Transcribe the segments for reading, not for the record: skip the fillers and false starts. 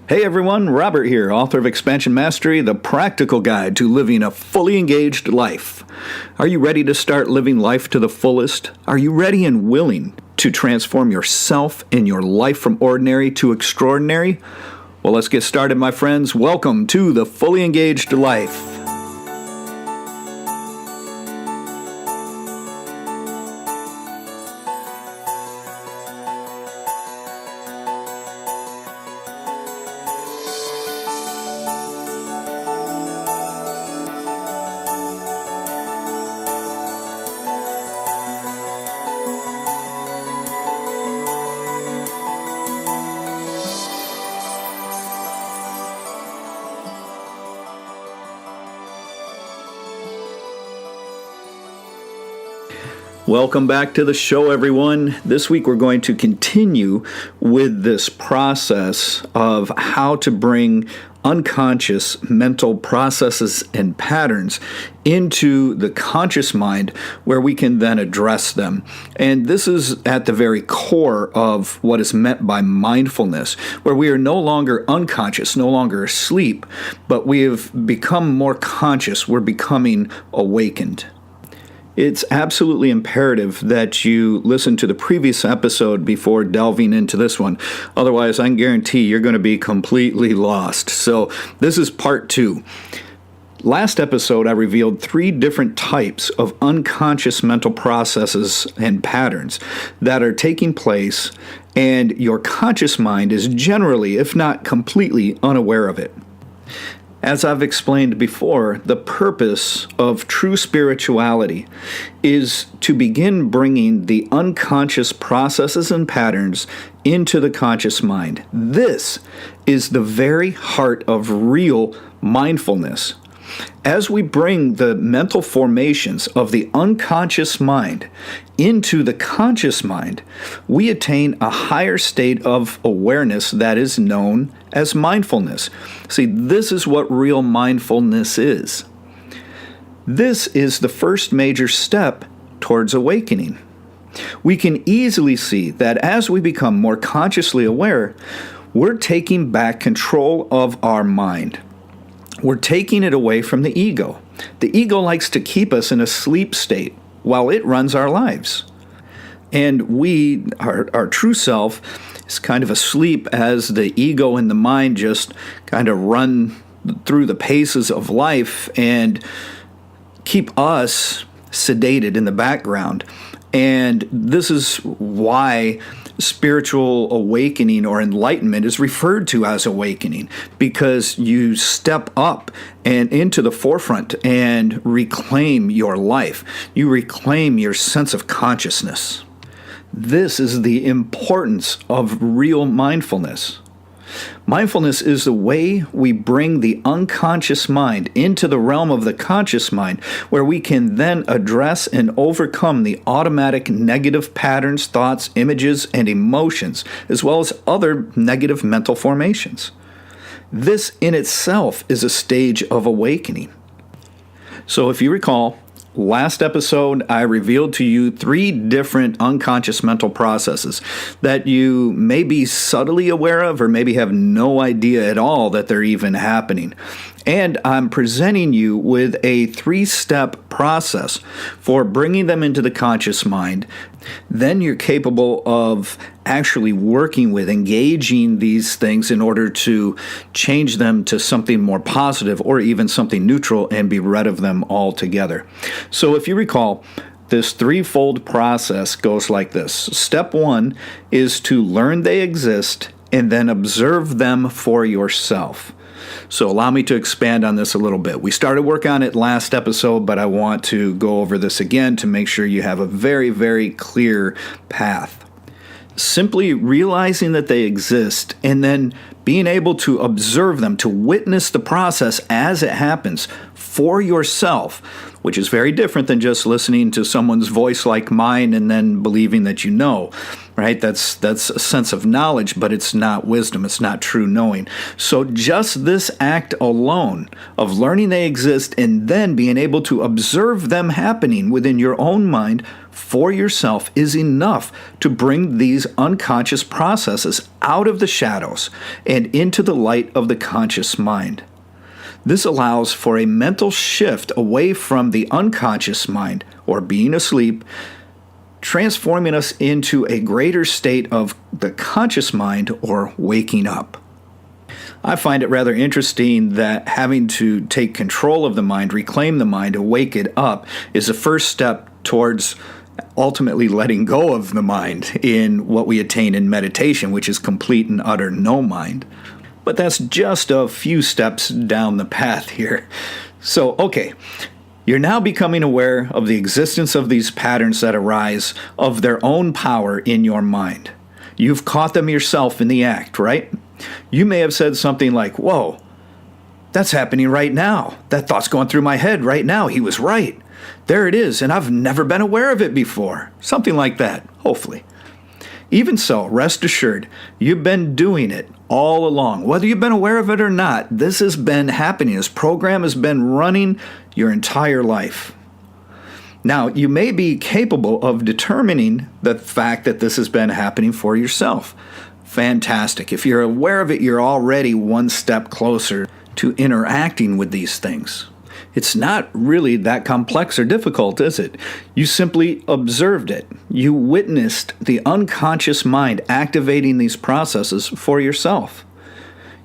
Hey everyone, Robert here, author of Expansion Mastery, the practical guide to living a fully engaged life. Are you ready to start living life to the fullest? Are you ready and willing to transform yourself and your life from ordinary to extraordinary? Well, let's get started, my friends. Welcome to the Fully Engaged Life. Welcome back to the show, everyone. This week we're going to continue with this process of how to bring unconscious mental processes and patterns into the conscious mind where we can then address them. And this is at the very core of what is meant by mindfulness, where we are no longer unconscious, no longer asleep, but we have become more conscious. We're becoming awakened. It's absolutely imperative that you listen to the previous episode before delving into this one. Otherwise, I can guarantee you're going to be completely lost. So this is part 2. Last episode, I revealed 3 different types of unconscious mental processes and patterns that are taking place, and your conscious mind is generally, if not completely, unaware of it. As I've explained before, the purpose of true spirituality is to begin bringing the unconscious processes and patterns into the conscious mind. This is the very heart of real mindfulness. As we bring the mental formations of the unconscious mind into the conscious mind, we attain a higher state of awareness that is known as mindfulness. See, this is what real mindfulness is. This is the first major step towards awakening. We can easily see that as we become more consciously aware, we're taking back control of our mind. We're taking it away from the ego. The ego likes to keep us in a sleep state while it runs our lives. And we, our true self, is kind of asleep as the ego and the mind just kind of run through the paces of life and keep us sedated in the background. And this is why spiritual awakening or enlightenment is referred to as awakening, because you step up and into the forefront and reclaim your life. You reclaim your sense of consciousness. This is the importance of real mindfulness. Mindfulness is the way we bring the unconscious mind into the realm of the conscious mind, where we can then address and overcome the automatic negative patterns, thoughts, images, and emotions, as well as other negative mental formations. This in itself is a stage of awakening. So if you recall, last episode, I revealed to you 3 different unconscious mental processes that you may be subtly aware of or maybe have no idea at all that they're even happening. And I'm presenting you with a 3-step process for bringing them into the conscious mind. Then you're capable of actually working with, engaging these things in order to change them to something more positive or even something neutral and be rid of them altogether. So if you recall, this 3-fold process goes like this. Step 1 is to learn they exist and then observe them for yourself. So allow me to expand on this a little bit. We started work on it last episode, but I want to go over this again to make sure you have a very, very clear path. Simply realizing that they exist and then being able to observe them, to witness the process as it happens for yourself, which is very different than just listening to someone's voice like mine and then believing that you know, right? That's a sense of knowledge, but it's not wisdom. It's not true knowing. So just this act alone of learning they exist and then being able to observe them happening within your own mind for yourself is enough to bring these unconscious processes out of the shadows and into the light of the conscious mind. This allows for a mental shift away from the unconscious mind, or being asleep, transforming us into a greater state of the conscious mind, or waking up. I find it rather interesting that having to take control of the mind, reclaim the mind, and wake it up is the first step towards ultimately letting go of the mind in what we attain in meditation, which is complete and utter no mind. But that's just a few steps down the path here. So, okay, you're now becoming aware of the existence of these patterns that arise of their own power in your mind. You've caught them yourself in the act, right? You may have said something like, "Whoa, that's happening right now. That thought's going through my head right now. He was right. There it is, and I've never been aware of it before." Something like that, hopefully. Even so, rest assured, you've been doing it all along. Whether you've been aware of it or not, this has been happening. This program has been running your entire life. Now, you may be capable of determining the fact that this has been happening for yourself. Fantastic. If you're aware of it, you're already one step closer to interacting with these things. It's not really that complex or difficult, is it? You simply observed it. You witnessed the unconscious mind activating these processes for yourself.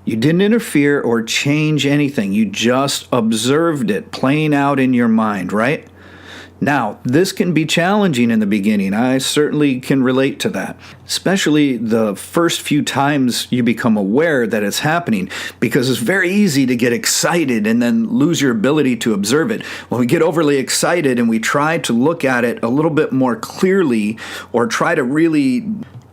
You didn't interfere or change anything. You just observed it playing out in your mind, right? Now, this can be challenging in the beginning. I certainly can relate to that, especially the first few times you become aware that it's happening, because it's very easy to get excited and then lose your ability to observe it. When we get overly excited and we try to look at it a little bit more clearly or try to really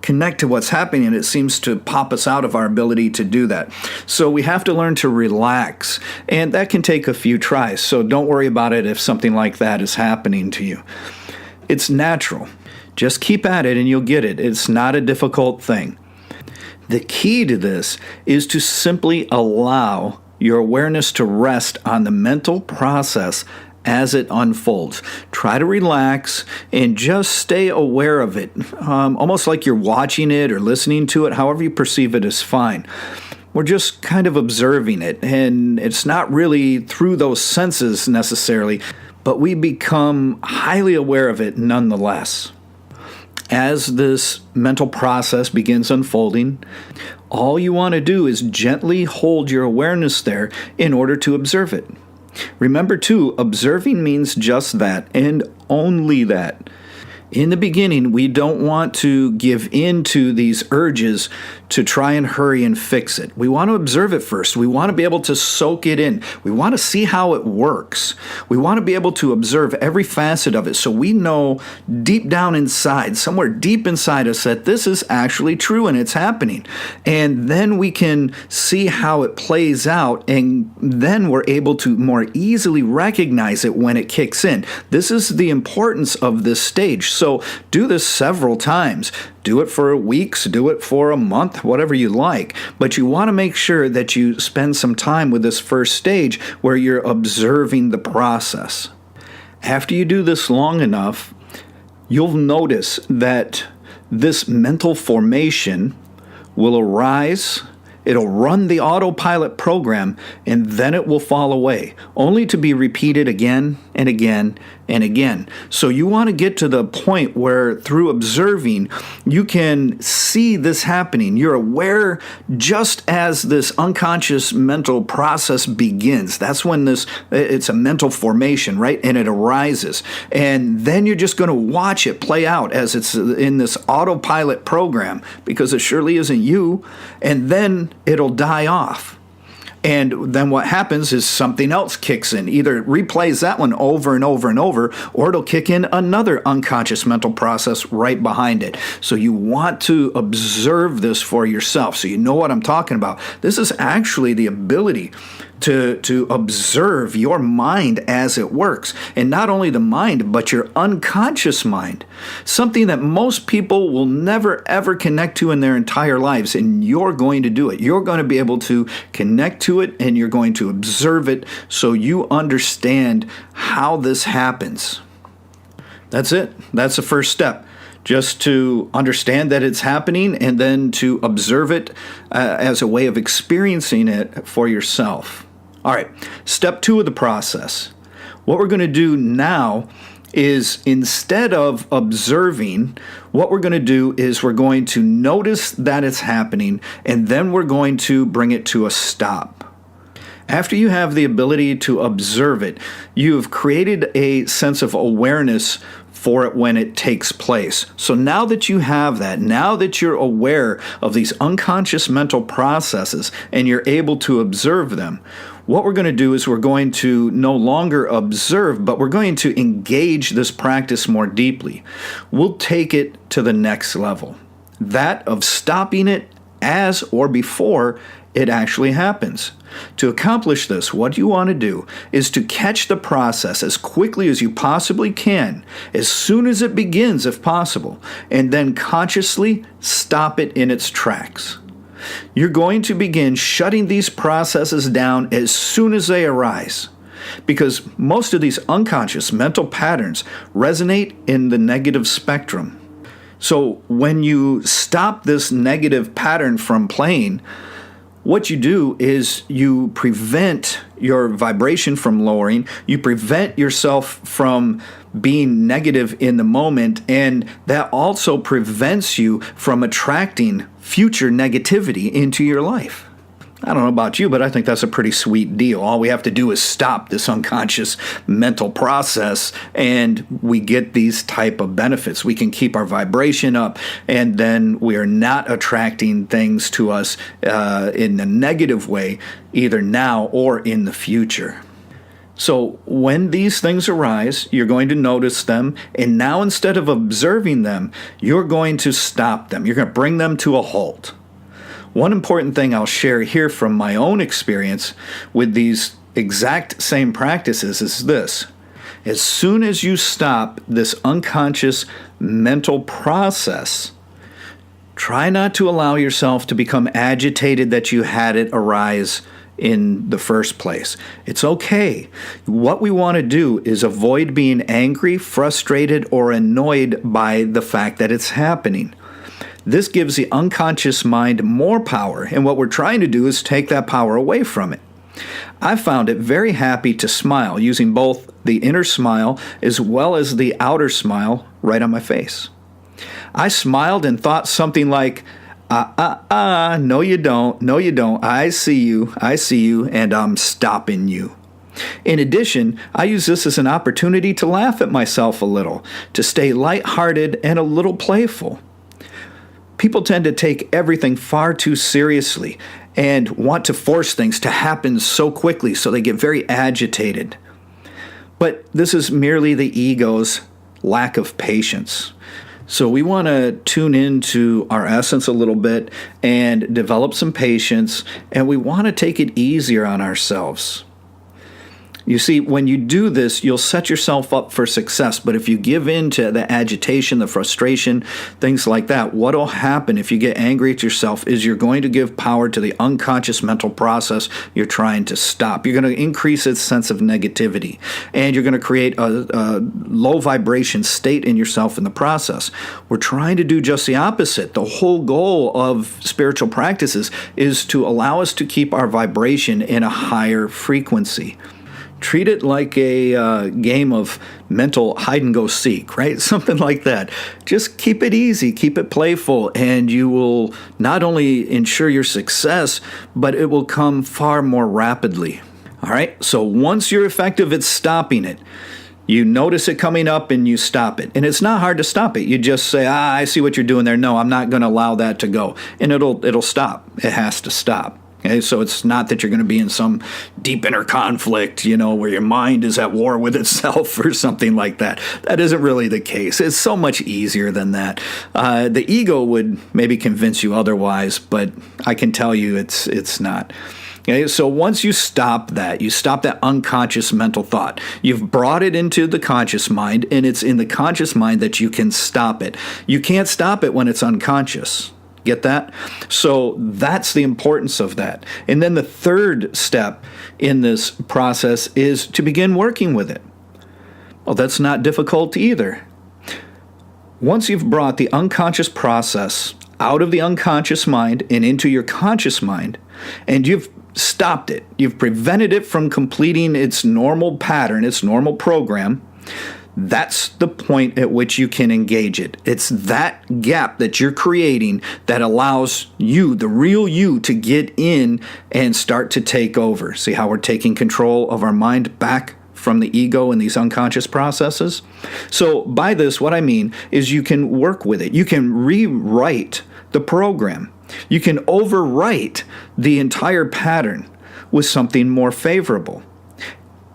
connect to what's happening, it seems to pop us out of our ability to do that. So we have to learn to relax, and that can take a few tries. So don't worry about it if something like that is happening to you. It's natural. Just keep at it and you'll get it. It's not a difficult thing. The key to this is to simply allow your awareness to rest on the mental process as it unfolds. Try to relax and just stay aware of it, almost like you're watching it or listening to it. However you perceive it is fine. We're just kind of observing it, and it's not really through those senses necessarily, but we become highly aware of it nonetheless. As this mental process begins unfolding, all you want to do is gently hold your awareness there in order to observe it. Remember, too, observing means just that, and only that. In the beginning, we don't want to give in to these urges to try and hurry and fix it. We want to observe it first. We want to be able to soak it in. We want to see how it works. We want to be able to observe every facet of it so we know deep down inside, somewhere deep inside us, that this is actually true and it's happening. And then we can see how it plays out, and then we're able to more easily recognize it when it kicks in. This is the importance of this stage. So do this several times. Do it for weeks, do it for a month, whatever you like. But you want to make sure that you spend some time with this first stage where you're observing the process. After you do this long enough, you'll notice that this mental formation will arise. It'll run the autopilot program, and then it will fall away, only to be repeated again and again and again. So you want to get to the point where through observing, you can see this happening. You're aware just as this unconscious mental process begins. That's when it's a mental formation, right? And it arises. And then you're just going to watch it play out as it's in this autopilot program, because it surely isn't you. And then it'll die off. And then what happens is something else kicks in. Either it replays that one over and over and over, or it'll kick in another unconscious mental process right behind it. So you want to observe this for yourself so you know what I'm talking about. This is actually the ability to observe your mind as it works. And not only the mind, but your unconscious mind. Something that most people will never, ever connect to in their entire lives. And you're going to do it. You're going to be able to connect to it, and you're going to observe it so you understand how this happens. That's it. That's the first step. Just to understand that it's happening and then to observe it as a way of experiencing it for yourself. All right, step 2 of the process. What we're going to do now is, instead of observing, what we're going to do is we're going to notice that it's happening, and then we're going to bring it to a stop. After you have the ability to observe it, you've created a sense of awareness for it when it takes place. So now that you have that, now that you're aware of these unconscious mental processes and you're able to observe them, what we're going to do is we're going to no longer observe, but we're going to engage this practice more deeply. We'll take it to the next level, that of stopping it as or before it actually happens. To accomplish this, what you want to do is to catch the process as quickly as you possibly can, as soon as it begins if possible, and then consciously stop it in its tracks. You're going to begin shutting these processes down as soon as they arise, because most of these unconscious mental patterns resonate in the negative spectrum. So when you stop this negative pattern from playing, what you do is you prevent your vibration from lowering, you prevent yourself from being negative in the moment, and that also prevents you from attracting future negativity into your life. I don't know about you, but I think that's a pretty sweet deal. All we have to do is stop this unconscious mental process, and we get these type of benefits. We can keep our vibration up, and then we are not attracting things to us in a negative way, either now or in the future. So when these things arise, you're going to notice them, and now instead of observing them, you're going to stop them. You're going to bring them to a halt. One important thing I'll share here from my own experience with these exact same practices is this. As soon as you stop this unconscious mental process, try not to allow yourself to become agitated that you had it arise in the first place. It's okay. What we want to do is avoid being angry, frustrated, or annoyed by the fact that it's happening. This gives the unconscious mind more power, and what we're trying to do is take that power away from it. I found it very happy to smile using both the inner smile as well as the outer smile right on my face. I smiled and thought something like, no you don't, I see you, and I'm stopping you. In addition, I use this as an opportunity to laugh at myself a little, to stay lighthearted and a little playful. People tend to take everything far too seriously and want to force things to happen so quickly, so they get very agitated. But this is merely the ego's lack of patience. So we want to tune into our essence a little bit and develop some patience, and we want to take it easier on ourselves. You see, when you do this, you'll set yourself up for success. But if you give in to the agitation, the frustration, things like that, what will happen if you get angry at yourself is you're going to give power to the unconscious mental process you're trying to stop. You're going to increase its sense of negativity, and you're going to create a low vibration state in yourself in the process. We're trying to do just the opposite. The whole goal of spiritual practices is to allow us to keep our vibration in a higher frequency. Treat it like a game of mental hide-and-go-seek, right? Something like that. Just keep it easy, keep it playful, and you will not only ensure your success, but it will come far more rapidly. All right? So once you're effective at stopping it, you notice it coming up and you stop it. And it's not hard to stop it. You just say, I see what you're doing there. No, I'm not going to allow that to go. And it'll stop. It has to stop. Okay, so it's not that you're going to be in some deep inner conflict, where your mind is at war with itself or something like that. That isn't really the case. It's so much easier than that. The ego would maybe convince you otherwise, but I can tell you it's not. Okay, so once you stop that unconscious mental thought. You've brought it into the conscious mind, and it's in the conscious mind that you can stop it. You can't stop it when it's unconscious. Get that? So that's the importance of that. And then the third step in this process is to begin working with it. Well, that's not difficult either. Once you've brought the unconscious process out of the unconscious mind and into your conscious mind, and you've stopped it, you've prevented it from completing its normal pattern, its normal program, that's the point at which you can engage it. It's that gap that you're creating that allows you, the real you, to get in and start to take over. See how we're taking control of our mind back from the ego and these unconscious processes? So by this, what I mean is you can work with it. You can rewrite the program. You can overwrite the entire pattern with something more favorable.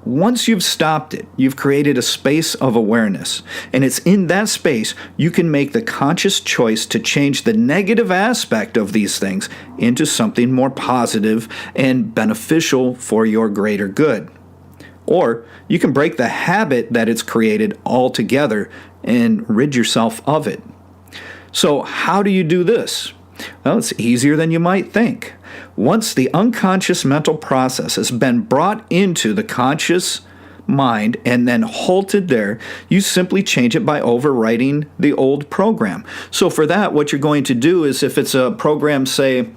Once you've stopped it, you've created a space of awareness. And it's in that space you can make the conscious choice to change the negative aspect of these things into something more positive and beneficial for your greater good. Or you can break the habit that it's created altogether and rid yourself of it. So how do you do this? Well, it's easier than you might think. Once the unconscious mental process has been brought into the conscious mind and then halted there, you simply change it by overwriting the old program. So for that, what you're going to do is, if it's a program, say,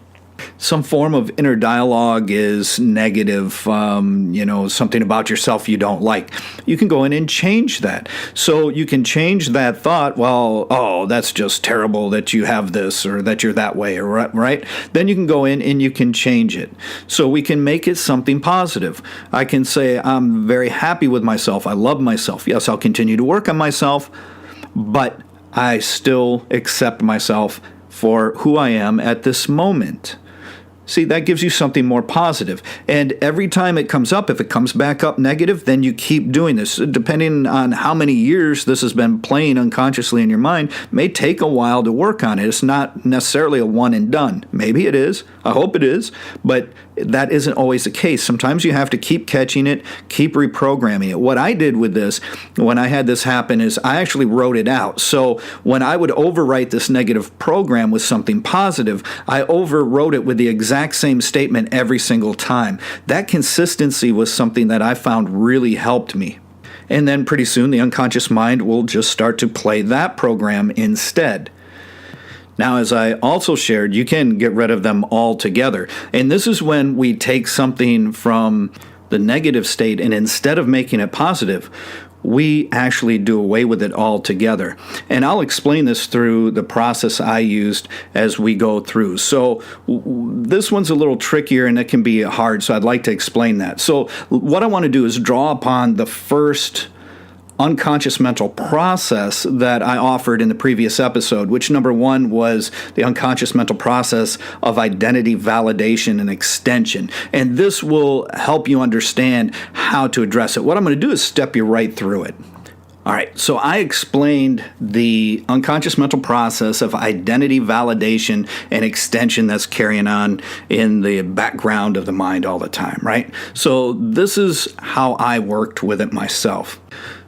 some form of inner dialogue is negative, something about yourself you don't like, you can go in and change that. So you can change that thought, well, oh, that's just terrible that you have this or that you're that way, or right? Then you can go in and you can change it. So we can make it something positive. I can say, I'm very happy with myself. I love myself. Yes, I'll continue to work on myself, but I still accept myself for who I am at this moment. See, that gives you something more positive. And every time it comes up, if it comes back up negative, then you keep doing this. Depending on how many years this has been playing unconsciously in your mind, it may take a while to work on it. It's not necessarily a one and done. Maybe it is. I hope it is. But that isn't always the case. Sometimes you have to keep catching it, keep reprogramming it. What I did with this, when I had this happen, is I actually wrote it out. So when I would overwrite this negative program with something positive, I overwrote it with the exact same statement every single time. That consistency was something that I found really helped me. And then pretty soon the unconscious mind will just start to play that program instead. Now, as I also shared, you can get rid of them altogether. And this is when we take something from the negative state, and instead of making it positive, we actually do away with it altogether. And I'll explain this through the process I used as we go through. So this one's a little trickier and it can be hard, so I'd like to explain that. So what I want to do is draw upon the first unconscious mental process that I offered in the previous episode, which number one was the unconscious mental process of identity validation and extension. And this will help you understand how to address it. What I'm going to do is step you right through it. All right, so I explained the unconscious mental process of identity validation and extension that's carrying on in the background of the mind all the time, right? So this is how I worked with it myself.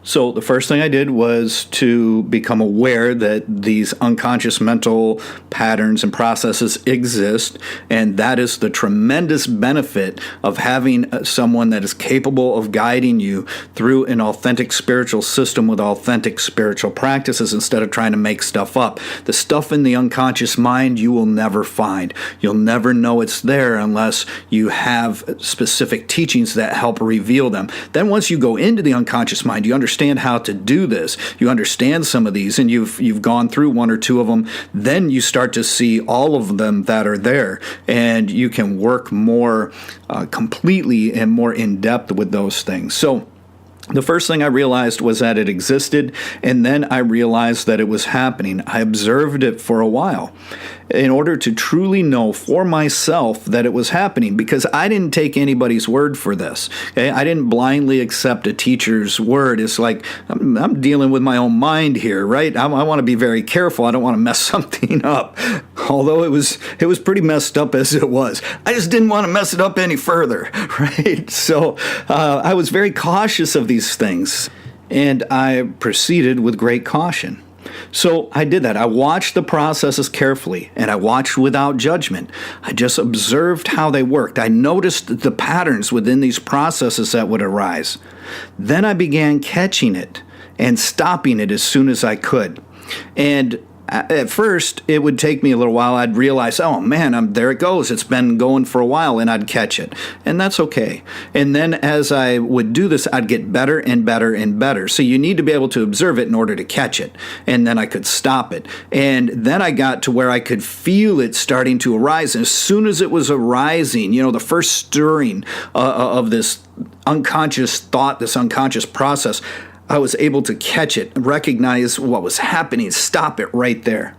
So the first thing I did was to become aware that these unconscious mental patterns and processes exist, and that is the tremendous benefit of having someone that is capable of guiding you through an authentic spiritual system with authentic spiritual practices instead of trying to make stuff up. The stuff in the unconscious mind you will never find. You'll never know it's there unless you have specific teachings that help reveal them. Then once you go into the unconscious mind, you understand how to do this. You understand some of these, and you've gone through one or two of them. Then you start to see all of them that are there, and you can work more completely and more in depth with those things. So the first thing I realized was that it existed, and then I realized that it was happening. I observed it for a while in order to truly know for myself that it was happening, because I didn't take anybody's word for this. Okay? I didn't blindly accept a teacher's word. It's like, I'm dealing with my own mind here, right? I want to be very careful. I don't want to mess something up. Although it was pretty messed up as it was. I just didn't want to mess it up any further, right? So I was very cautious of these things, and I proceeded with great caution. So I did that. I watched the processes carefully, and I watched without judgment. I just observed how they worked. I noticed the patterns within these processes that would arise. Then I began catching it and stopping it as soon as I could. And at first, it would take me a little while. I'd realize, oh man, there it goes. It's been going for a while, and I'd catch it. And that's okay. And then as I would do this, I'd get better and better and better. So you need to be able to observe it in order to catch it. And then I could stop it. And then I got to where I could feel it starting to arise. And as soon as it was arising, the first stirring of this unconscious thought, this unconscious process, I was able to catch it, recognize what was happening, stop it right there.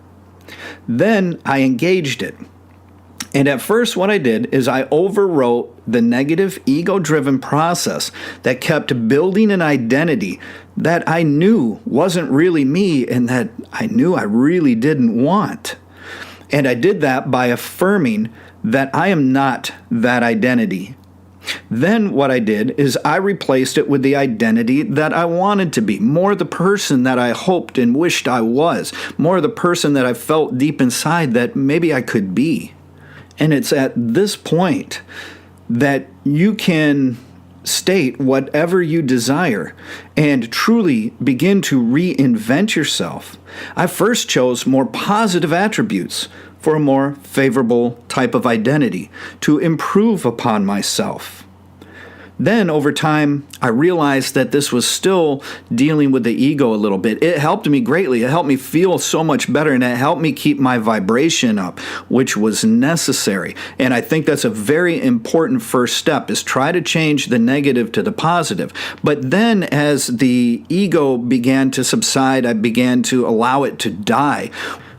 Then I engaged it. And at first what I did is I overwrote the negative ego-driven process that kept building an identity that I knew wasn't really me and that I knew I really didn't want. And I did that by affirming that I am not that identity. Then what I did is I replaced it with the identity that I wanted to be, more the person that I hoped and wished I was, more the person that I felt deep inside that maybe I could be. And it's at this point that you can state whatever you desire and truly begin to reinvent yourself. I first chose more positive attributes for a more favorable type of identity to improve upon myself. Then over time, I realized that this was still dealing with the ego a little bit. It helped me greatly. It helped me feel so much better, and it helped me keep my vibration up, which was necessary. And I think that's a very important first step, is try to change the negative to the positive. But then as the ego began to subside, I began to allow it to die.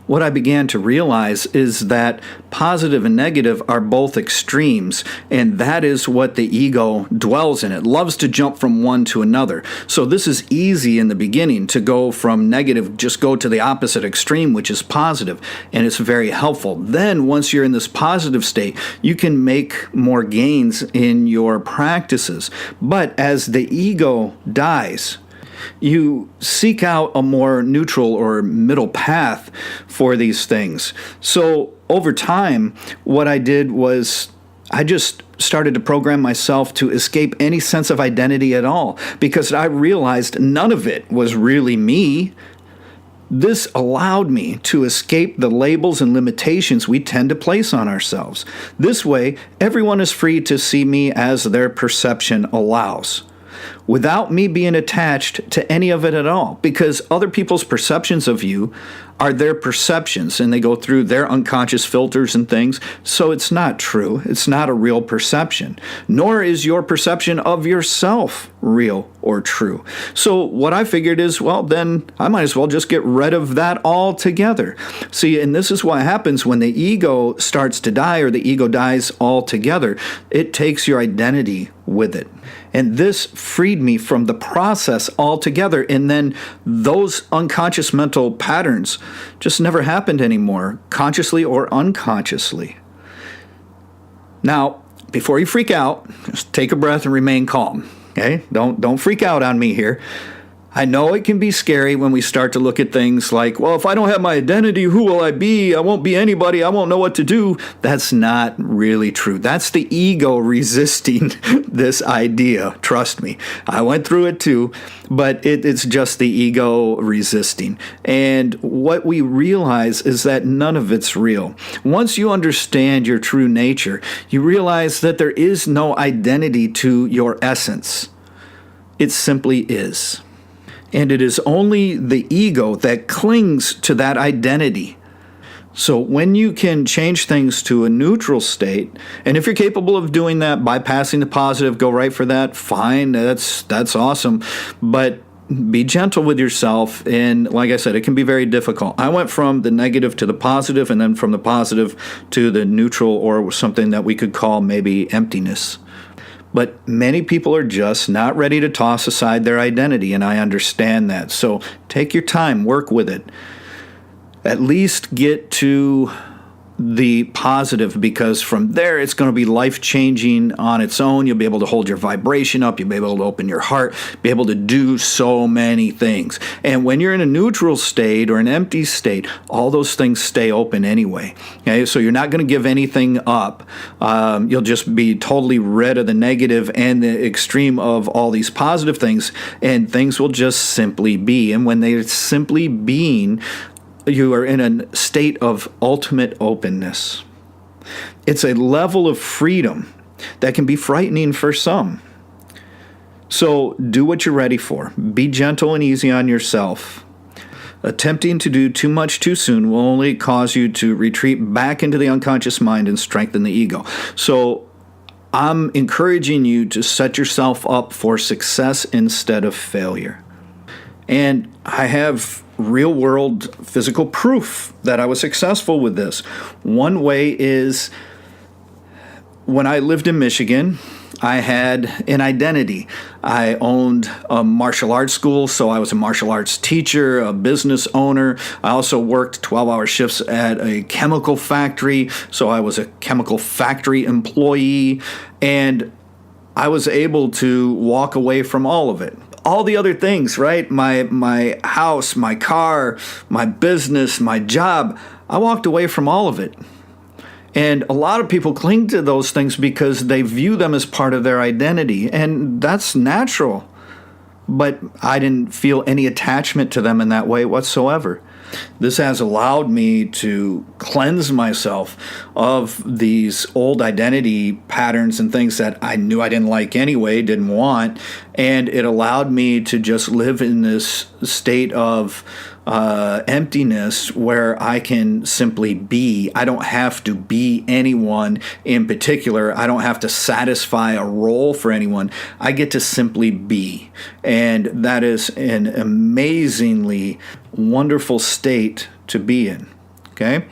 What I began to realize is that positive and negative are both extremes, and that is what the ego dwells in. It loves to jump from one to another. So this is easy in the beginning to go from negative, just go to the opposite extreme, which is positive, and it's very helpful. Then once you're in this positive state, you can make more gains in your practices. But as the ego dies, you seek out a more neutral or middle path for these things. So over time, what I did was I just started to program myself to escape any sense of identity at all, because I realized none of it was really me. This allowed me to escape the labels and limitations we tend to place on ourselves. This way, everyone is free to see me as their perception allows, without me being attached to any of it at all, because other people's perceptions of you are their perceptions, and they go through their unconscious filters and things, so it's not true. It's not a real perception, nor is your perception of yourself real or true. So what I figured is, well, then I might as well just get rid of that altogether. See, and this is what happens when the ego starts to die, or the ego dies altogether. It takes your identity with it. And this freed me from the process altogether. And then those unconscious mental patterns just never happened anymore, consciously or unconsciously. Now, before you freak out, just take a breath and remain calm. Okay? Don't freak out on me here. I know it can be scary when we start to look at things like, well, if I don't have my identity, who will I be? I won't be anybody. I won't know what to do. That's not really true. That's the ego resisting this idea. Trust me. I went through it too, but it's just the ego resisting. And what we realize is that none of it's real. Once you understand your true nature, you realize that there is no identity to your essence. It simply is. And it is only the ego that clings to that identity. So when you can change things to a neutral state, and if you're capable of doing that, bypassing the positive, go right for that, fine, that's awesome. But be gentle with yourself, and like I said, it can be very difficult. I went from the negative to the positive, and then from the positive to the neutral, or something that we could call maybe emptiness. But many people are just not ready to toss aside their identity, and I understand that. So take your time, work with it. At least get to the positive, because from there it's going to be life-changing on its own. You'll be able to hold your vibration up. You'll be able to open your heart, be able to do so many things. And when you're in a neutral state or an empty state, all those things stay open anyway. Okay, so you're not going to give anything up. You'll just be totally rid of the negative and the extreme of all these positive things, and things will just simply be. And when they're simply being, you are in a state of ultimate openness. It's a level of freedom that can be frightening for some. So do what you're ready for. Be gentle and easy on yourself. Attempting to do too much too soon will only cause you to retreat back into the unconscious mind and strengthen the ego. So I'm encouraging you to set yourself up for success instead of failure. And I have real-world physical proof that I was successful with this. One way is when I lived in Michigan, I had an identity. I owned a martial arts school, so I was a martial arts teacher, a business owner. I also worked 12-hour shifts at a chemical factory, so I was a chemical factory employee, and I was able to walk away from all of it. All the other things, right? My house, my car, my business, my job, I walked away from all of it. And a lot of people cling to those things because they view them as part of their identity, and that's natural. But I didn't feel any attachment to them in that way whatsoever. This has allowed me to cleanse myself of these old identity patterns and things that I knew I didn't like anyway, didn't want, and it allowed me to just live in this state of emptiness where I can simply be. I don't have to be anyone in particular. I don't have to satisfy a role for anyone. I get to simply be. And that is an amazingly wonderful state to be in. Okay?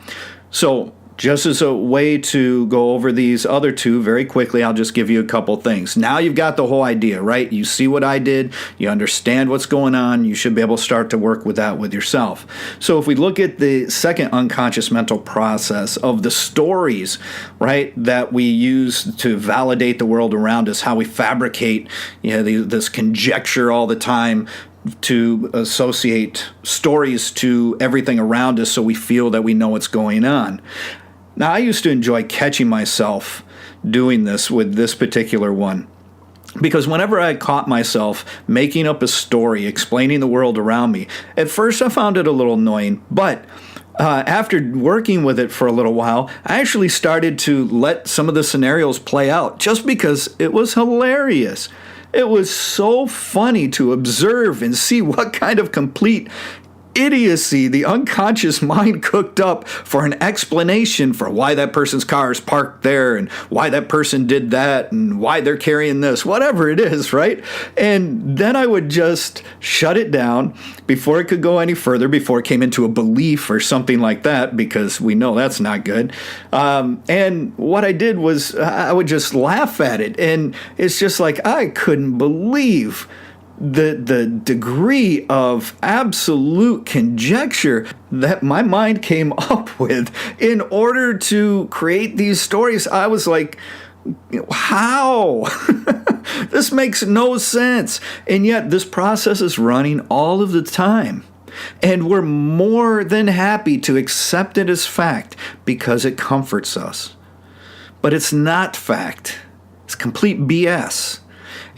So, just as a way to go over these other two very quickly, I'll just give you a couple things. Now you've got the whole idea, right? You see what I did. You understand what's going on. You should be able to start to work with that with yourself. So if we look at the second unconscious mental process of the stories, right, that we use to validate the world around us, how we fabricate, this conjecture all the time to associate stories to everything around us so we feel that we know what's going on. Now, I used to enjoy catching myself doing this with this particular one, because whenever I caught myself making up a story, explaining the world around me, at first I found it a little annoying, but after working with it for a little while, I actually started to let some of the scenarios play out just because it was hilarious. It was so funny to observe and see what kind of complete idiocy the unconscious mind cooked up for an explanation for why that person's car is parked there and why that person did that and why they're carrying this, whatever it is, right? And then I would just shut it down before it could go any further, before it came into a belief or something like that, because we know that's not good. And what I did was I would just laugh at it. And it's just like, I couldn't believe the degree of absolute conjecture that my mind came up with in order to create these stories. I was like, how? This makes no sense. And yet this process is running all of the time. And we're more than happy to accept it as fact because it comforts us. But it's not fact. It's complete BS.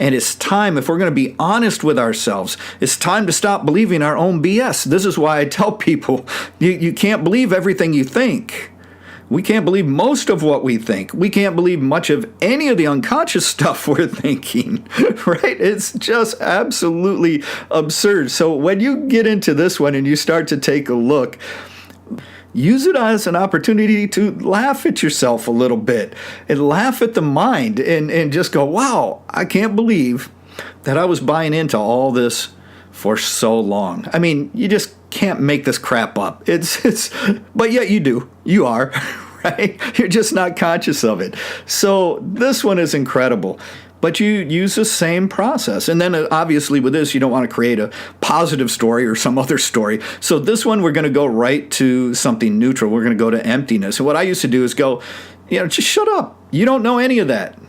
And it's time, if we're going to be honest with ourselves, it's time to stop believing our own BS. This is why I tell people, you can't believe everything you think. We can't believe most of what we think. We can't believe much of any of the unconscious stuff we're thinking, right? It's just absolutely absurd. So when you get into this one and you start to take a look, use it as an opportunity to laugh at yourself a little bit and laugh at the mind and just go, wow, I can't believe that I was buying into all this for so long. I mean, you just can't make this crap up. But yet you do. You are, right? You're just not conscious of it. So this one is incredible. but you use the same process. And then obviously with this, you don't want to create a positive story or some other story. So this one, we're going to go right to something neutral. We're going to go to emptiness. And what I used to do is go, just shut up. You don't know any of that.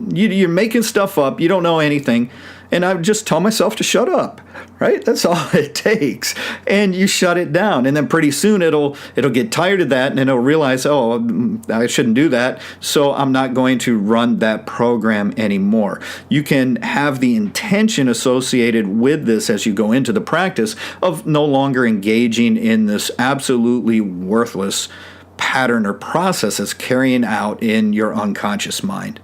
You're making stuff up. You don't know anything. And I would just tell myself to shut up, right? That's all it takes. And you shut it down. And then pretty soon it'll get tired of that, and it'll realize, oh, I shouldn't do that, so I'm not going to run that program anymore. You can have the intention associated with this as you go into the practice of no longer engaging in this absolutely worthless pattern or process that's carrying out in your unconscious mind.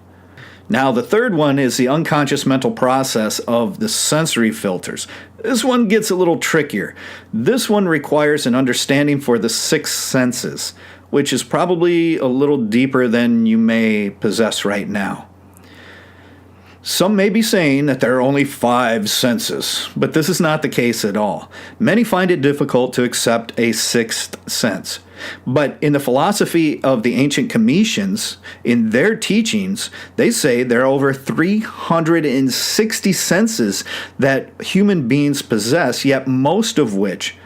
Now, the third one is the unconscious mental process of the sensory filters. This one gets a little trickier. This one requires an understanding for the six senses, which is probably a little deeper than you may possess right now. Some may be saying that there are only 5 senses, but this is not the case at all. Many find it difficult to accept a sixth sense. But in the philosophy of the ancient Cometians, in their teachings, they say there are over 360 senses that human beings possess, yet most of which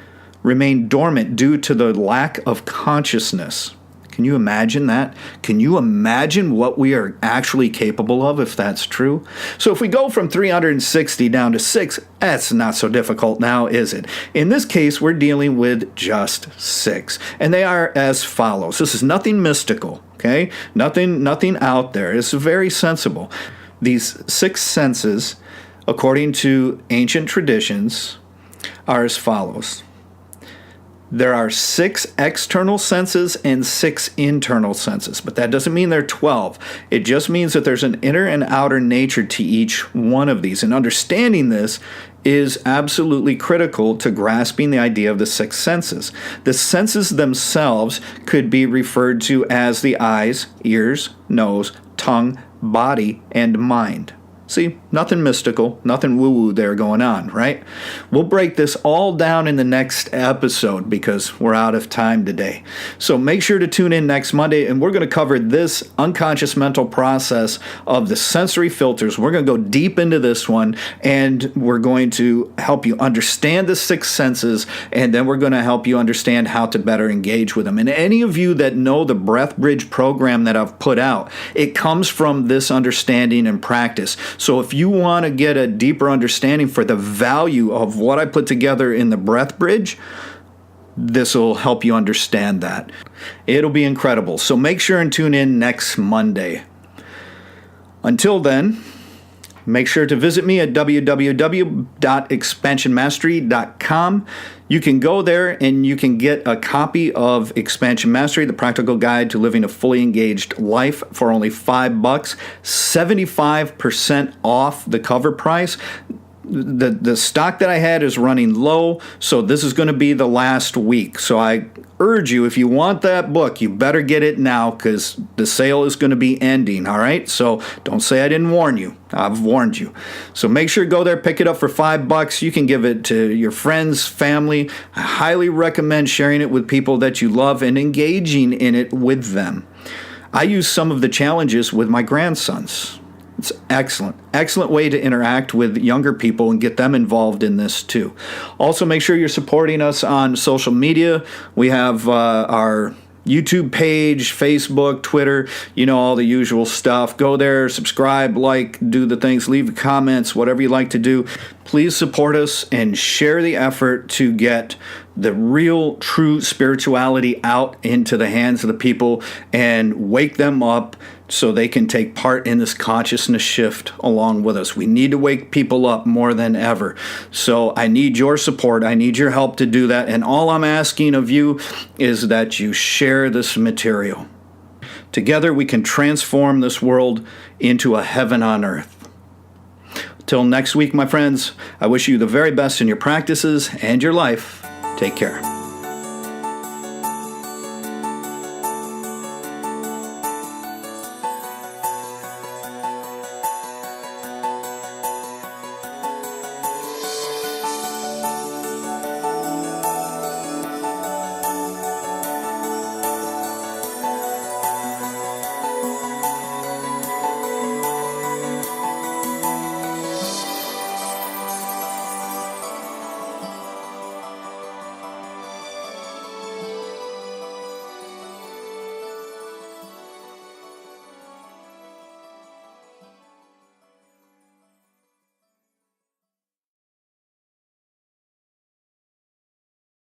remain dormant due to the lack of consciousness. Can you imagine that? Can you imagine what we are actually capable of if that's true? So if we go from 360 down to 6, that's not so difficult now, is it? In this case, we're dealing with just 6. And they are as follows. This is nothing mystical, okay? Nothing out there. It's very sensible. These 6 senses, according to ancient traditions, are as follows. There are 6 external senses and 6 internal senses, but that doesn't mean they're 12. It just means that there's an inner and outer nature to each one of these. And understanding this is absolutely critical to grasping the idea of the 6 senses. The senses themselves could be referred to as the eyes, ears, nose, tongue, body, and mind. See, nothing mystical, nothing woo-woo there going on, right? We'll break this all down in the next episode because we're out of time today. So make sure to tune in next Monday, and we're going to cover this unconscious mental process of the sensory filters. We're going to go deep into this one, and we're going to help you understand the 6 senses, and then we're going to help you understand how to better engage with them. And any of you that know the Breath Bridge program that I've put out, it comes from this understanding and practice. So if you want to get a deeper understanding for the value of what I put together in the Breath Bridge, this will help you understand that. It'll be incredible. So make sure and tune in next Monday. Until then, make sure to visit me at www.expansionmastery.com. You can go there and you can get a copy of Expansion Mastery, the practical guide to living a fully engaged life, for only $5, 75% off the cover price. The stock that I had is running low, so this is going to be the last week. So I urge you, if you want that book, you better get it now because the sale is going to be ending, all right? So don't say I didn't warn you. I've warned you. So make sure to go there, pick it up for $5. You can give it to your friends, family. I highly recommend sharing it with people that you love and engaging in it with them. I use some of the challenges with my grandsons. It's excellent way to interact with younger people and get them involved in this too. Also, make sure you're supporting us on social media. We have our YouTube page, Facebook, Twitter, all the usual stuff. Go there, subscribe, like, do the things, leave comments, whatever you like to do. Please support us and share the effort to get the real, true spirituality out into the hands of the people and wake them up so they can take part in this consciousness shift along with us. We need to wake people up more than ever. So I need your support. I need your help to do that. And all I'm asking of you is that you share this material. Together we can transform this world into a heaven on earth. Till next week, my friends, I wish you the very best in your practices and your life. Take care.